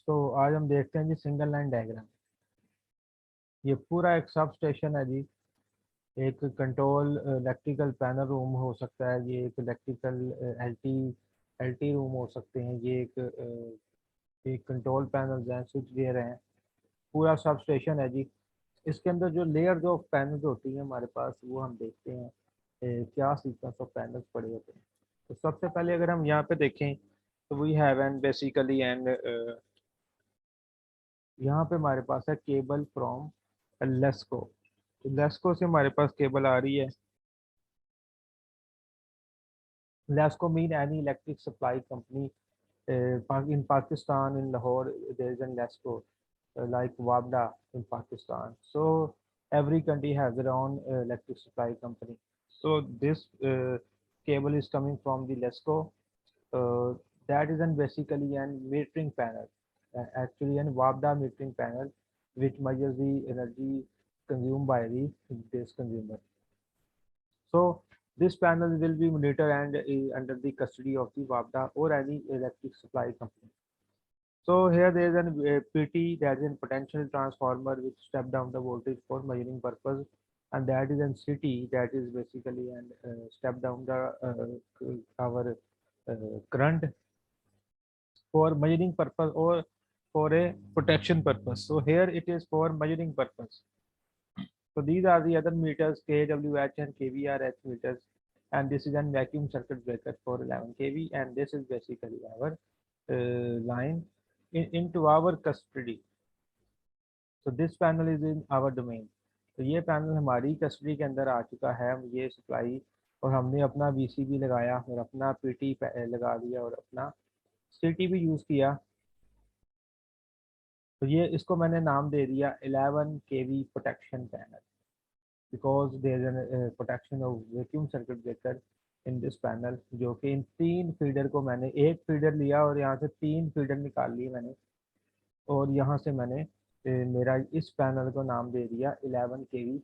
तो आज हम देखते हैं जी सिंगल लाइन डायग्राम। ये पूरा एक सब स्टेशन है जी। एक कंट्रोल इलेक्ट्रिकल पैनल रूम हो सकता है, ये एक इलेक्ट्रिकल एलटी एलटी रूम हो सकते हैं, ये एक कंट्रोल पैनल हैं, स्विच गेयर हैं। पूरा सब स्टेशन है जी। इसके अंदर जो लेयर ऑफ पैनल्स होती हैं हमारे पास, वो हम देखते हैं क्या सीक्वेंस ऑफ पैनल्स पड़े होते हैं। तो सबसे पहले अगर हम यहाँ पे देखें तो we have an basically and यहाँ पे हमारे पास है केबल फ्रॉम लेस्को। तो लेस्को से हमारे पास केबल आ रही है। LESCO mean any electric supply company in Pakistan, in Lahore, there is an LESCO, like WABDA in Pakistan. So every country has their own electric supply company. So this cable is coming from the LESCO. Uh, that is an basically an metering panel, actually an WABDA metering panel, which measures the energy consumed by the this consumer. So this panel will be monitored and under the custody of the WABDA or any electric supply company. So here there is an PT, that is a potential transformer which step down the voltage for measuring purpose, and that is an CT, that is basically an step down the our current for measuring purpose or for a protection purpose. So here it is for measuring purpose. So these are the other meters, kWh and kVRH meters, and this is a vacuum circuit breaker for 11 kV, and this is basically our line into our custody. So this panel is in our domain. तो ये panel हमारी custody के अंदर आ चुका है, ये supply, और हमने अपना VCB लगाया और अपना PT लगा दिया और अपना CT भी यूज़ किया। तो ये इसको मैंने नाम दे दिया 11 kV protection panel, because there is an protection of vacuum circuit breaker in this panel. जो कि इन तीन फीडर को मैंने एक फीडर लिया और यहाँ से तीन फीडर निकाल लिए मैंने, और यहाँ से मैंने मेरा इस पैनल को नाम दे दिया 11 kV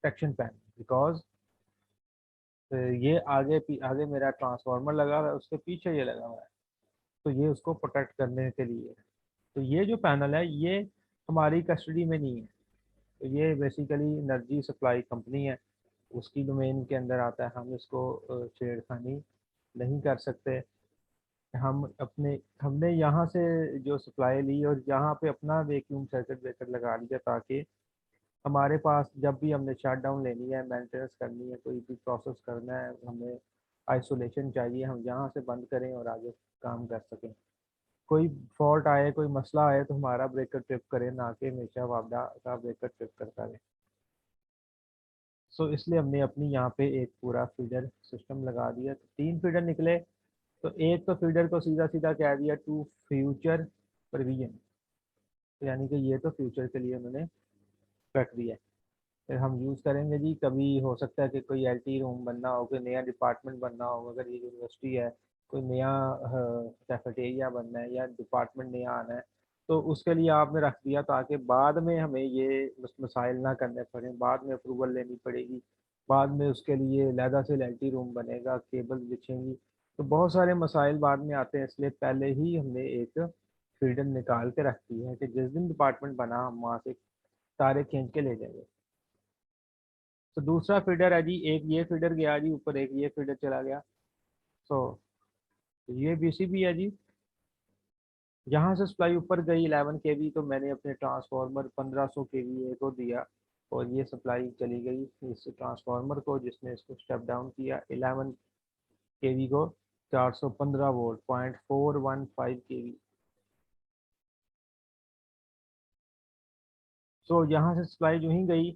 प्रोटेक्शन पैनल, बिकॉज ये आगे मेरा ट्रांसफार्मर लगा हुआ है, उसके पीछे ये लगा हुआ है, तो ये उसको प्रोटेक्ट करने के लिए है। तो ये जो पैनल है ये हमारी कस्टडी में नहीं है, तो ये बेसिकली एनर्जी सप्लाई कंपनी है, उसकी डोमेन के अंदर आता है। हम इसको छेड़खानी नहीं कर सकते। हमने यहाँ से जो सप्लाई ली और यहाँ पे अपना वैक्यूम सर्किट ब्रेकर लगा लिया, ताकि हमारे पास जब भी हमने शट डाउन लेनी है, मेंटेनेंस करनी है, कोई भी प्रोसेस करना है, हमें आइसोलेशन चाहिए, हम यहाँ से बंद करें और आगे काम कर सकें। कोई फॉल्ट आए, कोई मसला आए तो हमारा ब्रेकर ट्रिप करे, ना कि हमेशा वापडा का ब्रेकर ट्रिप करता रहे। सो इसलिए हमने अपनी यहाँ पे एक पूरा फीडर सिस्टम लगा दिया। तो तीन फीडर निकले, तो एक तो फीडर को सीधा सीधा कह दिया टू फ्यूचर प्रोविजन, यानी कि ये तो फ्यूचर के लिए उन्होंने रख दिया। फिर हम यूज़ करेंगे जी, कभी हो सकता है कि कोई LT रूम बनना हो, कोई नया डिपार्टमेंट बनना हो, अगर ये यूनिवर्सिटी है, कोई नया कैफेटेरिया बनना है या डिपार्टमेंट नया आना है, तो उसके लिए आपने रख दिया, ताकि बाद में हमें ये मसाइल ना करने पड़े, बाद में अप्रूवल लेनी पड़ेगी, बाद में उसके लिए अलहदा से LT रूम बनेगा, केबल बिछेंगी, तो बहुत सारे मसाइल बाद में आते हैं। इसलिए पहले ही हमने एक फ्रीडम निकाल के रख दी है कि जिस दिन डिपार्टमेंट बना हम वहाँ से तारे खींच के ले जाएंगे। तो दूसरा फीडर है जी, एक ये फीडर गया जी ऊपर, एक ये फीडर चला गया। सो ये BCB है जी। यहाँ से सप्लाई ऊपर गई 11 kV, तो मैंने अपने ट्रांसफार्मर 1500 kVA को दिया और ये सप्लाई चली गई इस ट्रांसफार्मर को, जिसने इसको स्टेप डाउन किया 11 kV को 415 वोल्ट 0.415 kV। सो यहाँ से सप्लाई जो ही गई,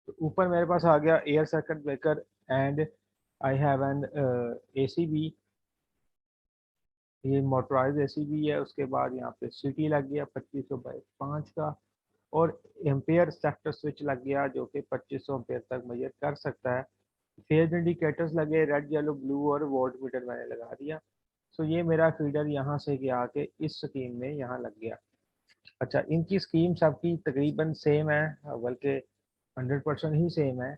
तो ऊपर मेरे पास आ गया air circuit breaker and I have an ACB, ये मोटराइज ACB है। उसके बाद यहाँ पे CT लग गया 2500/5 का, और एम्पेयर सेक्टर स्विच लग गया जो कि 2500 एम्पेयर तक मेजर कर सकता है। फेज इंडिकेटर्स लगे, रेड येलो ब्लू, और वोल्ट मीटर मैंने लगा दिया। सो ये मेरा फीडर यहाँ से गया के इस स्कीम में यहाँ लग गया। अच्छा, इनकी स्कीम सबकी तकरीबन सेम है, बल्कि 100% ही सेम है।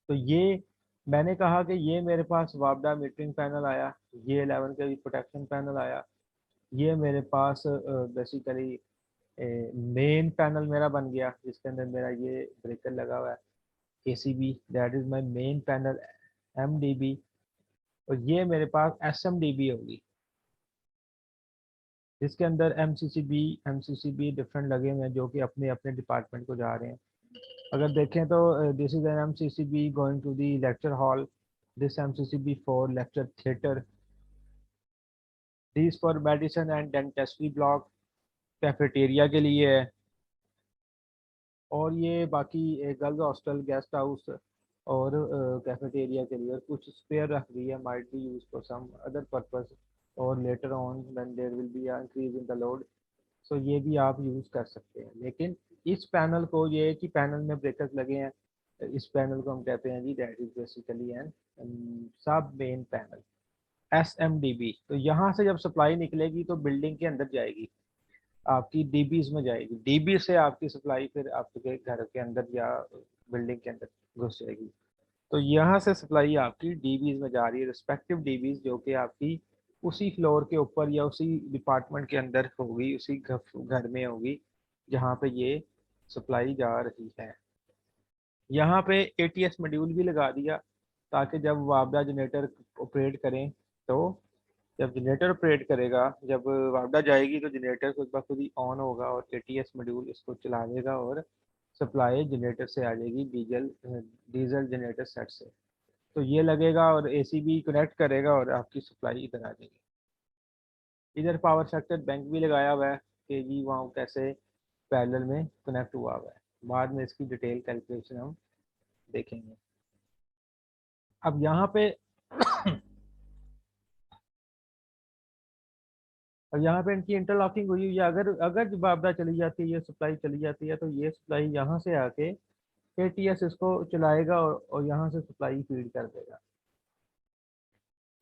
तो ये मैंने कहा कि ये मेरे पास वापडा मीटरिंग पैनल आया, ये 11 का भी प्रोटेक्शन पैनल आया। ये मेरे पास बेसिकली मेन पैनल मेरा बन गया, जिसके अंदर मेरा ये ब्रेकर लगा हुआ है, ACB, that is my main panel, MDB। और ये मेरे पास SMDB होगी, जिसके अंदर MCCB डिफरेंट लगे हुए हैं, जो कि अपने अपने डिपार्टमेंट को जा रहे हैं। अगर देखें तो this is an MCCB going to the lecture hall, this MCCB for lecture theatre, this for medicine and dentistry block, cafeteria के लिए है। और ये बाकी गर्ल्स हॉस्टल, गेस्ट हाउस और कैफेटेरिया के लिए, और कुछ स्पेयर रख दी है, might be use for some other purpose, और later on when there will be increase in the load, so ये भी आप यूज कर सकते हैं। लेकिन इस पैनल को, ये है कि पैनल में ब्रेकर्स लगे हैं, इस पैनल को हम कहते हैं जी दैट इज बेसिकली एन सब मेन पैनल, SMDB। तो यहाँ से जब सप्लाई निकलेगी तो बिल्डिंग के अंदर जाएगी, आपकी DBs में जाएगी, DB से आपकी सप्लाई फिर आपके घर के अंदर या बिल्डिंग के अंदर घुस जाएगी। तो यहाँ से सप्लाई आपकी DBs में जा रही है, रिस्पेक्टिव DBs जो कि आपकी उसी फ्लोर के ऊपर या उसी डिपार्टमेंट के अंदर होगी, उसी घर में होगी जहाँ पे ये सप्लाई जा रही है। यहाँ पे ATS मॉड्यूल भी लगा दिया, ताकि जब वापडा जनरेटर ऑपरेट करें, तो जब जनरेटर ऑपरेट करेगा, जब वापडा जाएगी तो जनरेटर खुद ब खुद ही ऑन होगा और ATS मॉड्यूल इसको चला देगा और सप्लाई जनरेटर से आ जाएगी, डीजल जनरेटर सेट से। तो ये लगेगा और ACB कनेक्ट करेगा और आपकी सप्लाई इधर आ जाएगी। इधर पावर सेक्टर बैंक भी लगाया हुआ है कि जी वहाँ कैसे पैरेलल में कनेक्ट हुआ हुआ है, बाद में इसकी डिटेल कैलकुलेशन हम देखेंगे। अब यहाँ पे अब यहाँ पे इनकी इंटरलॉकिंग हुई हुई है। अगर अगर जब आपदा चली जाती है, ये सप्लाई चली जाती है, तो ये सप्लाई यहाँ से आके ATS इसको चलाएगा और यहाँ से सप्लाई फीड कर देगा।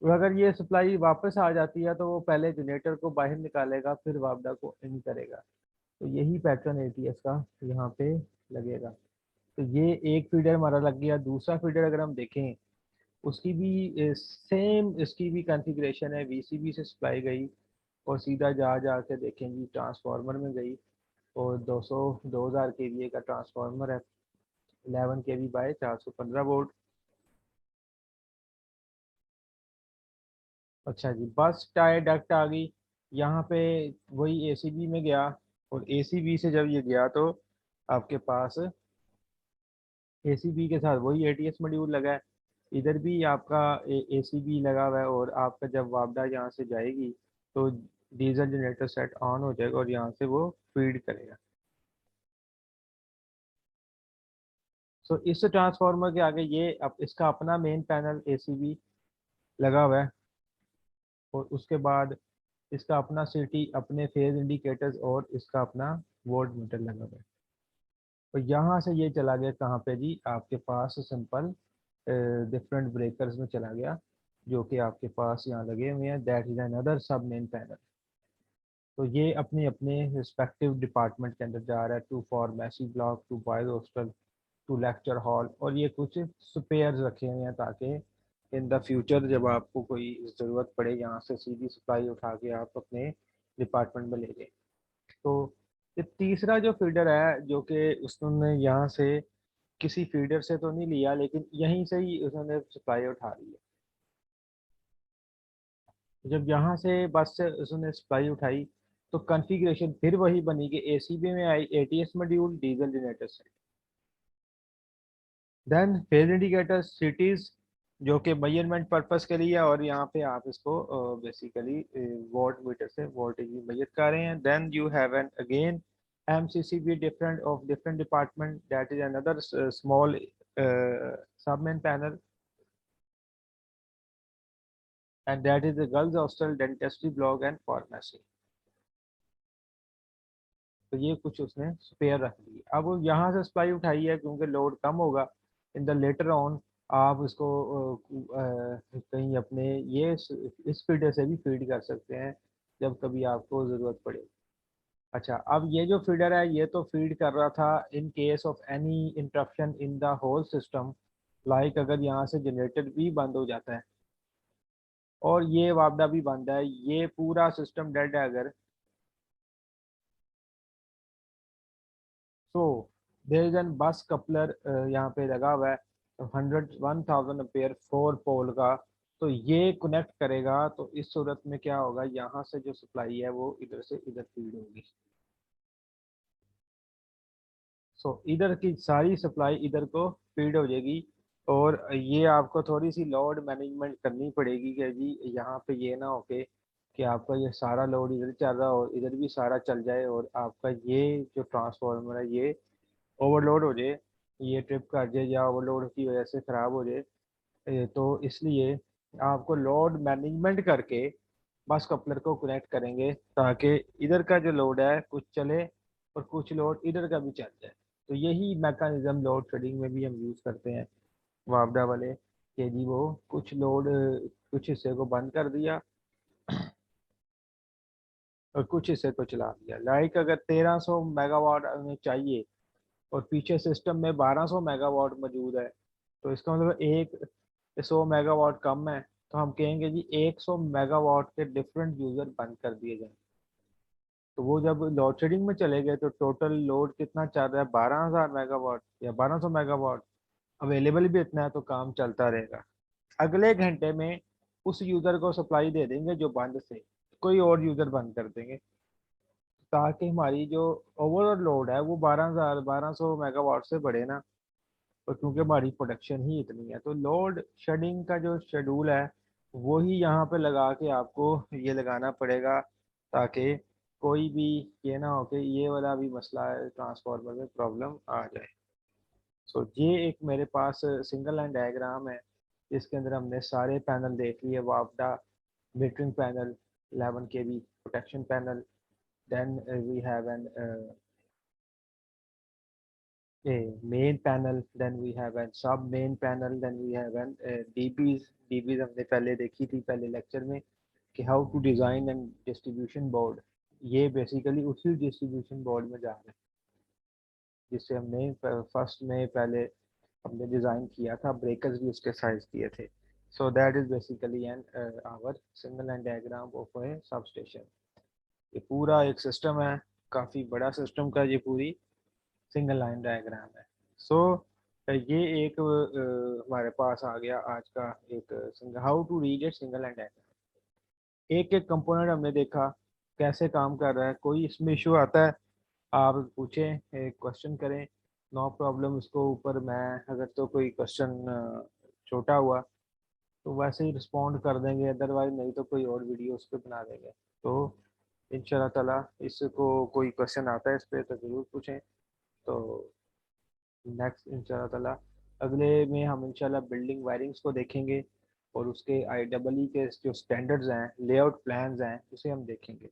और अगर ये सप्लाई वापस आ जाती है तो वो पहले जनरेटर को बाहर निकालेगा, फिर वापदा को इन करेगा। तो यही पैटर्न ATS का यहाँ पे लगेगा। तो ये एक फीडर हमारा लग गया। दूसरा फीडर अगर हम देखें, उसकी भी सेम इसकी भी कॉन्फ़िगरेशन है, VCB से सप्लाई गई और सीधा जा जा के देखेंगे ट्रांसफार्मर में गई, और 2000 kVA का ट्रांसफार्मर है, 11 kV बाय 415 वोल्ट। अच्छा जी, बस टायर डक्ट आ गई। यहाँ पे वही ACB में गया, और ACB से जब ये गया तो आपके पास ACB के साथ वही ATS मॉड्यूल लगा है। इधर भी आपका ACB लगा हुआ है, और आपका जब वापडा यहाँ से जाएगी तो डीजल जनरेटर सेट ऑन हो जाएगा और यहाँ से वो फीड करेगा। सो इस ट्रांसफार्मर के आगे ये इसका अपना मेन पैनल ACB लगा हुआ है, और उसके बाद इसका अपना सिटी, अपने फेज इंडिकेटर्स, और इसका अपना वोल्ट मीटर लगा हुआ है। तो यहाँ से ये चला गया कहाँ पे जी, आपके पास सिंपल डिफरेंट ब्रेकर्स में चला गया, जो कि आपके पास यहाँ लगे हुए हैं, दैट इज अनदर सब मेन पैनल। तो ये अपने अपने रिस्पेक्टिव डिपार्टमेंट के अंदर जा रहा है, to pharmacy block, to boys hostel, to lecture hall, और ये कुछ स्पेयर्स रखे हुए हैं ताकि इन द फ्यूचर जब आपको कोई ज़रूरत पड़े, यहाँ से सीधी सप्लाई उठा के आप अपने डिपार्टमेंट में ले जाए। तो ये तीसरा जो फीडर है, जो कि उसने यहाँ से किसी फीडर से तो नहीं लिया, लेकिन यहीं से ही उसने सप्लाई उठा ली है। जब यहाँ से बस से उसने सप्लाई उठाई, तो कॉन्फ़िगरेशन फिर वही बनी कि ACB में आई ATS मॉड्यूल, डीजल जनरेटर से, देन फेज इंडिकेटर सिटीज, जो कि मेजरमेंट पर्पस के लिए, और यहाँ पे आप इसको बेसिकली वोल्ट मीटर से वोल्टेज भी मेजर कर रहे हैं। Then you have an again MCCB different of different department, that is another small submain panel, and that is the girls hostel, dentistry block and pharmacy. तो ये कुछ उसने spare रख दिए। अब वो यहाँ से सप्लाई उठाई है क्योंकि लोड कम होगा, इन द लेटर ऑन आप इसको कहीं अपने ये इस फीडर से भी फीड कर सकते हैं जब कभी आपको ज़रूरत पड़े। अच्छा, अब ये जो फीडर है ये तो फीड कर रहा था in case of any interruption in the whole system, like अगर यहाँ से जनरेटर भी बंद हो जाता है, और ये वापडा भी बंद है, ये पूरा सिस्टम डेड है। अगर सो देयर इज एन बस कपलर यहाँ पे लगा हुआ है 100 1000 एम्पेयर 4 पोल का, तो ये कनेक्ट करेगा। तो इस सूरत में क्या होगा, यहाँ से जो सप्लाई है वो इधर से इधर फीड होगी। सो इधर की सारी सप्लाई इधर को फीड हो जाएगी। और ये आपको थोड़ी सी लोड मैनेजमेंट करनी पड़ेगी कि जी यहाँ पे ये ना हो कि आपका ये सारा लोड इधर चल रहा हो, इधर भी सारा चल जाए और आपका ये जो ट्रांसफार्मर है ये ओवरलोड हो जाए, ये ट्रिप कर जाए या ओवरलोड की वजह से ख़राब हो जाए। तो इसलिए आपको लोड मैनेजमेंट करके बस कपलर को कनेक्ट करेंगे ताकि इधर का जो लोड है कुछ चले और कुछ लोड इधर का भी चल जाए। तो यही मैकेनिज्म लोड शेडिंग में भी हम यूज़ करते हैं वापडा वाले, कि जी वो कुछ लोड कुछ हिस्से को बंद कर दिया और कुछ हिस्से को चला दिया। लाइक अगर 1300 मेगावाट हमें चाहिए और पीछे सिस्टम में 1200 मेगावाट मौजूद है, तो इसका मतलब एक 100 मेगावाट कम है, तो हम कहेंगे जी 100 मेगावाट के डिफरेंट यूजर बंद कर दिए जाए। तो वो जब लोड शेडिंग में चले गए तो टोटल लोड कितना चल रहा है, 12,000 मेगावाट या 1200 मेगावाट, अवेलेबल भी इतना है तो काम चलता रहेगा। अगले घंटे में उस यूजर को सप्लाई दे देंगे जो बंद से, कोई और यूजर बंद कर देंगे, ताकि हमारी जो ओवरऑल लोड है वो 1200 मेगावाट से बढ़े ना। और क्योंकि हमारी प्रोडक्शन ही इतनी है, तो लोड शेडिंग का जो शेड्यूल है वो ही यहाँ पे लगा के आपको ये लगाना पड़ेगा, ताकि कोई भी ये ना हो कि ये वाला भी मसला है ट्रांसफार्मर में प्रॉब्लम आ जाए। सो ये एक मेरे पास सिंगल लाइन डायग्राम है जिसके अंदर हमने सारे पैनल देख लिए, वापडा metering panel, 11 KV protection panel, then we have an a main panel, then we have a sub main panel, then we have an DBs। DBs हमने पहले देखी थी पहले लेक्चर में कि how to design and distribution board. ये basically उसी distribution board में जा रहे हैं जिससे हमने फर्स्ट में पहले हमने डिज़ाइन किया था, ब्रेकर्स भी उसके साइज दिए थे। So that is basically an hour single and diagram of A sub station. ये पूरा एक सिस्टम है, काफ़ी बड़ा सिस्टम का ये पूरी सिंगल लाइन डायग्राम है। सो ये एक हमारे पास आ गया आज का एक how to read it single line diagram. एक एक कंपोनेंट हमने देखा कैसे काम कर रहा है, कोई इसमें इशू आता है आप पूछें, क्वेश्चन करें, नो प्रॉब्लम। इसको ऊपर मैं अगर तो कोई क्वेश्चन छोटा हुआ तो वैसे ही रिस्पॉन्ड कर देंगे, अदरवाइज नहीं तो कोई और वीडियो उस पर बना देंगे। तो इंशाल्लाह ताला इसको कोई क्वेश्चन आता है इस पर तो ज़रूर पूछें। तो नेक्स्ट इंशाल्लाह ताला अगले में हम इंशाल्लाह बिल्डिंग वायरिंग्स को देखेंगे और उसके IEEE के जो स्टैंडर्ड्स हैं, लेआउट प्लान्स हैं, उसे हम देखेंगे।